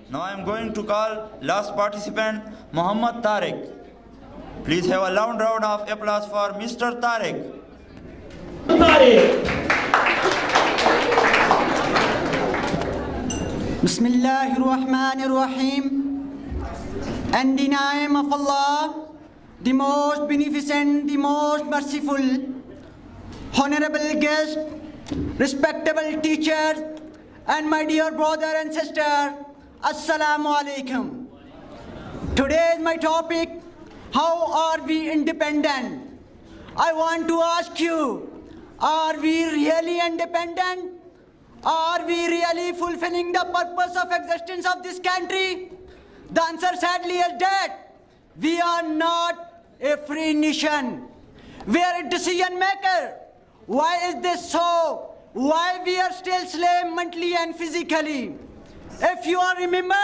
Now I am going to call last participant, Muhammad Tariq. Please have a loud round of applause for Mr. Tariq. Bismillahir Rahmanir Rahim. In the name of Allah, the most beneficent, the most merciful, honorable guest, respectable teachers, and my dear brother and sister, Assalamu alaikum. Today is my topic, how are we independent? I want to ask you, are we really independent? Are we really fulfilling the purpose of existence of this country? The answer sadly is that we are not a free nation. We are a decision maker. Why is this so? Why we are still slave mentally and physically? If you all remember,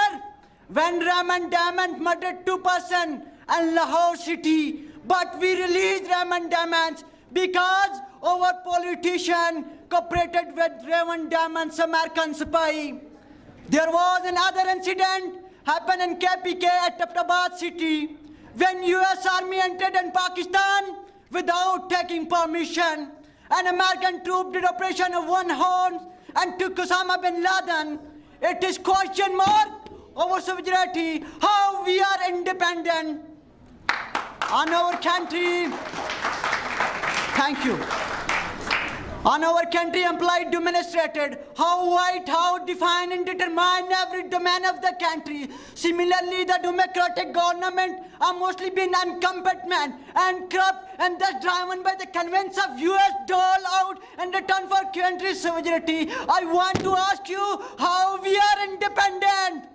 when Rahman Diamond murdered 2 persons in Lahore city, but we released Rahman Diamonds because our politician cooperated with Rahman Diamond's American spy. There was another incident happened in KPK at Taptabad city when US Army entered in Pakistan without taking permission. An American troop did operation of one horn and took Osama bin Laden. It is question mark over sovereignty, how we are independent on our country. Thank you. On our country employed demonstrated how wide, how define and determine every domain of the country. Similarly, the democratic government are mostly been incompetent and corrupt and thus driven by the convenience of US dole out in return for country's sovereignty. I want to ask you how we are independent.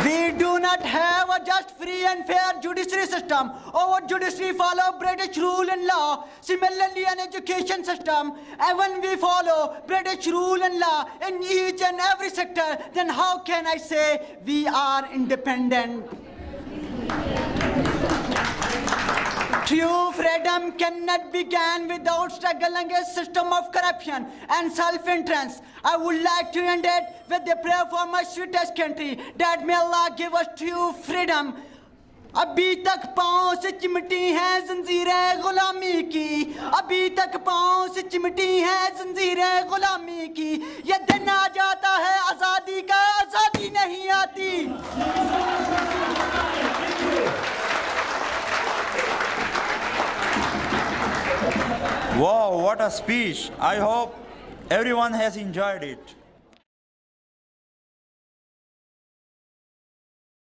We do not have a just, free and fair judiciary system. Our judiciary follow British rule and law. Similarly, an education system. And when we follow British rule and law in each and every sector, then how can I say we are independent? True freedom cannot begin without struggling a system of corruption and self-interest. I would like to end it with a prayer for my sweetest country, that may Allah give us true freedom. अभी तक पाँव से चिमटी है जंजीरें गुलामी की, अभी तक पाँव से चिमटी है जंजीरें गुलामी की, ये दिन आ जाता है आज़ादी का, आज़ादी नहीं आती. Wow, what a speech. I hope everyone has enjoyed it.